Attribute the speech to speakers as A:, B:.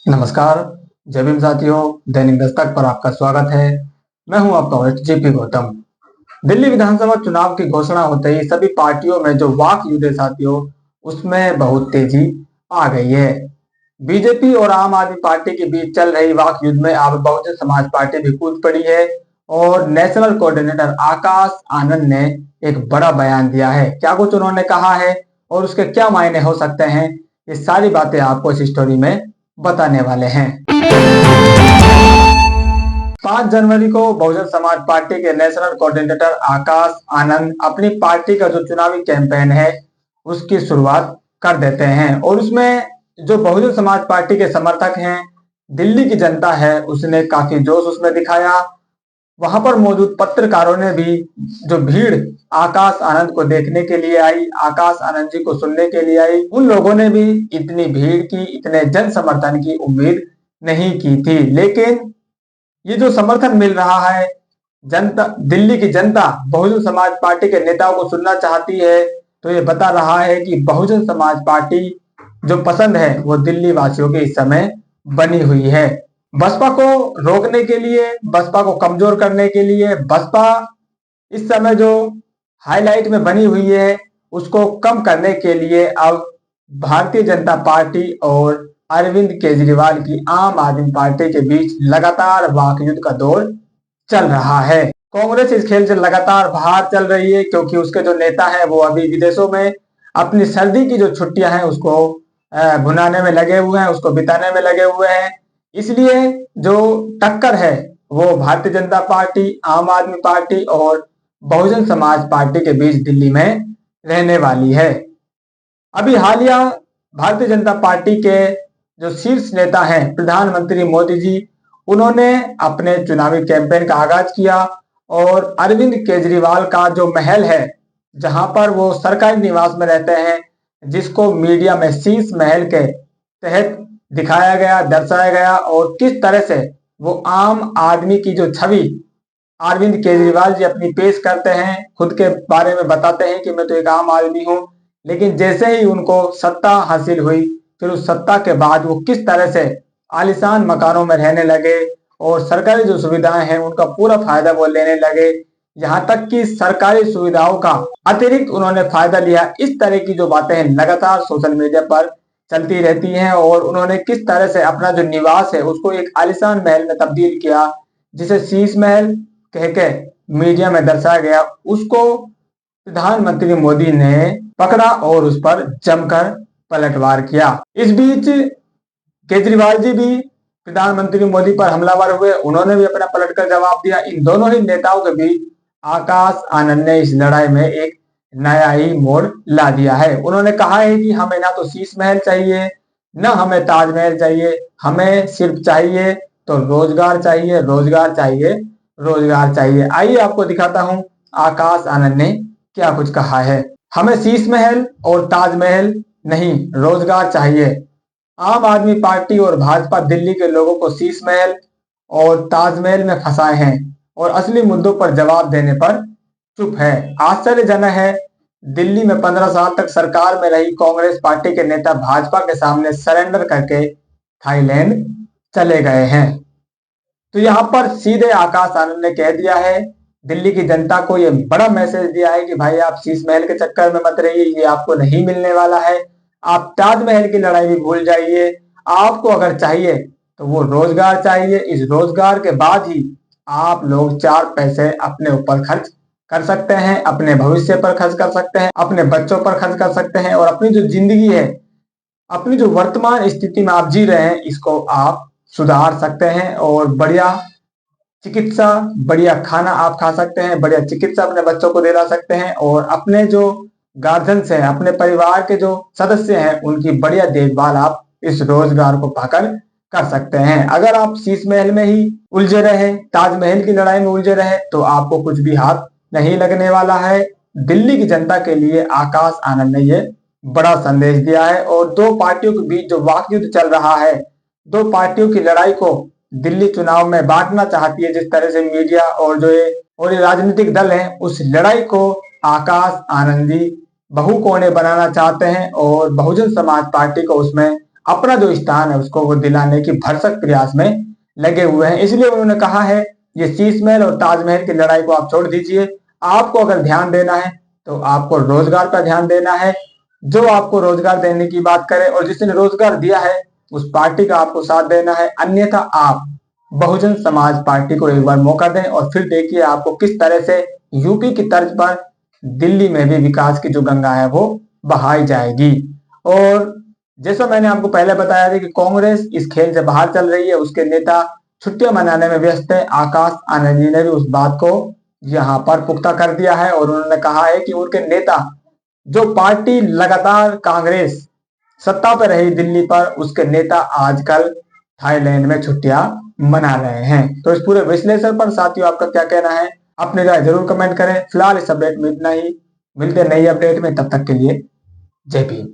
A: नमस्कार। जय भीम साथियों, दैनिक दस्तक पर आपका स्वागत है। मैं हूं आपका होस्ट जेपी गौतम। दिल्ली विधानसभा चुनाव की घोषणा होते ही सभी पार्टियों में जो वाक युद्ध है साथियों, उसमें बहुत तेजी आ गई है। बीजेपी और आम आदमी पार्टी के बीच चल रही वाक युद्ध में अब बहुजन समाज पार्टी भी कूद पड़ी है और नेशनल कोऑर्डिनेटर आकाश आनंद ने एक बड़ा बयान दिया है। क्या कुछ उन्होंने कहा है और उसके क्या मायने हो सकते हैं, ये सारी बातें आपको इस स्टोरी में बताने वाले हैं। 5 जनवरी को बहुजन समाज पार्टी के नेशनल कोऑर्डिनेटर आकाश आनंद अपनी पार्टी का जो चुनावी कैंपेन है उसकी शुरुआत कर देते हैं और उसमें जो बहुजन समाज पार्टी के समर्थक हैं, दिल्ली की जनता है, उसने काफी जोश उसमें दिखाया। वहां पर मौजूद पत्रकारों ने भी जो भीड़ आकाश आनंद को देखने के लिए आई, आकाश आनंद जी को सुनने के लिए आई, उन लोगों ने भी इतनी भीड़ की, इतने जन समर्थन की उम्मीद नहीं की थी। लेकिन ये जो समर्थन मिल रहा है, जनता, दिल्ली की जनता बहुजन समाज पार्टी के नेताओं को सुनना चाहती है, तो ये बता रहा है कि बहुजन समाज पार्टी जो पसंद है वो दिल्ली वासियों के इस समय बनी हुई है। बसपा को रोकने के लिए, बसपा को कमजोर करने के लिए, बसपा इस समय जो हाईलाइट में बनी हुई है उसको कम करने के लिए अब भारतीय जनता पार्टी और अरविंद केजरीवाल की आम आदमी पार्टी के बीच लगातार वाकयुद्ध का दौर चल रहा है। कांग्रेस इस खेल से लगातार बाहर चल रही है क्योंकि उसके जो नेता हैं वो अभी विदेशों में अपनी सर्दी की जो छुट्टियां हैं उसको भुनाने में लगे हुए हैं, उसको बिताने में लगे हुए हैं। इसलिए जो टक्कर है वो भारतीय जनता पार्टी, आम आदमी पार्टी और बहुजन समाज पार्टी के बीच दिल्ली में रहने वाली है। अभी हालिया भारतीय जनता पार्टी के जो शीर्ष नेता हैं प्रधानमंत्री मोदी जी, उन्होंने अपने चुनावी कैंपेन का आगाज किया और अरविंद केजरीवाल का जो महल है जहां पर वो सरकारी निवास में रहते हैं, जिसको मीडिया में शीश महल के तहत दिखाया गया, दर्शाया गया और किस तरह से वो आम आदमी की जो छवि अरविंद केजरीवाल जी अपनी पेश करते हैं, खुद के बारे में बताते हैं कि मैं तो एक आम आदमी हूं। लेकिन जैसे ही उनको सत्ता हासिल हुई, फिर उस सत्ता के बाद वो किस तरह से आलीशान मकानों में रहने लगे और सरकारी जो सुविधाएं हैं उनका पूरा फायदा वो लेने लगे। यहाँ तक कि सरकारी सुविधाओं का अतिरिक्त उन्होंने फायदा लिया। इस तरह की जो बातें हैं लगातार सोशल मीडिया पर चलती रहती हैं और उन्होंने किस तरह से अपना जो निवास है उसको एक आलीशान महल में तब्दील किया, जिसे शीश महल कह के मीडिया में दर्शाया गया, उसको प्रधानमंत्री मोदी ने पकड़ा और उस पर जमकर पलटवार किया। इस बीच केजरीवाल जी भी प्रधानमंत्री मोदी पर हमलावर हुए, उन्होंने भी अपना पलटकर जवाब दिया। इन दोनों ही नेताओं के बीच आकाश आनंद ने इस लड़ाई में एक नया ही मोड़ ला दिया है। उन्होंने कहा है कि हमें ना तो शीश महल चाहिए, ना हमें ताजमहल चाहिए, हमें सिर्फ चाहिए तो रोजगार चाहिए, रोजगार चाहिए, रोजगार चाहिए। आइए आपको दिखाता हूं आकाश आनंद ने क्या कुछ कहा है। हमें शीश महल और ताजमहल नहीं, रोजगार चाहिए। आम आदमी पार्टी और भाजपा दिल्ली के लोगों को शीश महल और ताजमहल में फंसाए हैं और असली मुद्दों पर जवाब देने पर चुप है। आश्चर्यजनक है, दिल्ली में 15 साल तक सरकार में रही कांग्रेस पार्टी के नेता भाजपा के सामने सरेंडर करके थाईलैंड चले गए हैं। तो यहाँ पर सीधे आकाश आनंद ने कह दिया है, दिल्ली की जनता को ये बड़ा मैसेज दिया है कि भाई आप शीश महल के चक्कर में मत रहिए, ये आपको नहीं मिलने वाला है। आप ताजमहल की लड़ाई भी भूल जाइए। आपको अगर चाहिए तो वो रोजगार चाहिए। इस रोजगार के बाद ही आप लोग 4 पैसे अपने ऊपर खर्च कर सकते हैं, अपने भविष्य पर खर्च कर सकते हैं, अपने बच्चों पर खर्च कर सकते हैं और अपनी जो जिंदगी है, अपनी जो वर्तमान स्थिति में आप जी रहे हैं, इसको आप सुधार सकते हैं और बढ़िया चिकित्सा, बढ़िया खाना आप खा सकते हैं, बढ़िया चिकित्सा अपने बच्चों को दिला सकते हैं और अपने जो गार्जियंस हैं, अपने परिवार के जो सदस्य हैं, उनकी बढ़िया देखभाल आप इस रोजगार को पाकर कर सकते हैं। अगर आप शीश महल में ही उलझे रहे, ताजमहल की लड़ाई में उलझे रहे, तो आपको कुछ भी हाथ नहीं लगने वाला है। दिल्ली की जनता के लिए आकाश आनंद ने ये बड़ा संदेश दिया है और दो पार्टियों के बीच जो वाकयुद्ध चल रहा है, दो पार्टियों की लड़ाई को दिल्ली चुनाव में बांटना चाहती है, जिस तरह से मीडिया और ये राजनीतिक दल हैं, उस लड़ाई को आकाश आनंदी बहुकोणीय बनाना चाहते हैं और बहुजन समाज पार्टी को उसमें अपना जो स्थान है उसको वो दिलाने की भरसक प्रयास में लगे हुए हैं। इसलिए उन्होंने कहा है ये शीशमहल और ताजमहल की लड़ाई को आप छोड़ दीजिए। आपको अगर ध्यान देना है तो आपको रोजगार पर ध्यान देना है। जो आपको रोजगार देने की बात करे और जिसने रोजगार दिया है उस पार्टी का आपको साथ देना है, अन्यथा आप बहुजन समाज पार्टी को एक बार मौका दें और फिर देखिए आपको किस तरह से यूपी की तर्ज पर दिल्ली में भी विकास की जो गंगा है वो बहाई जाएगी। और जैसा मैंने आपको पहले बताया था कि कांग्रेस इस खेल से बाहर चल रही है, उसके नेता छुट्टियां मनाने में व्यस्त है। आकाश आनंद जी ने भी उस बात को यहाँ पर पुख्ता कर दिया है और उन्होंने कहा है कि उनके नेता जो पार्टी लगातार कांग्रेस सत्ता पर रही दिल्ली पर, उसके नेता आजकल थाईलैंड में छुट्टियां मना रहे हैं। तो इस पूरे विश्लेषण पर साथियों आपका क्या कहना है, अपनी राय जरूर कमेंट करें। फिलहाल इस अपडेट में इतना ही, मिलते हैं नई अपडेट में, तब तक के लिए जय भीम।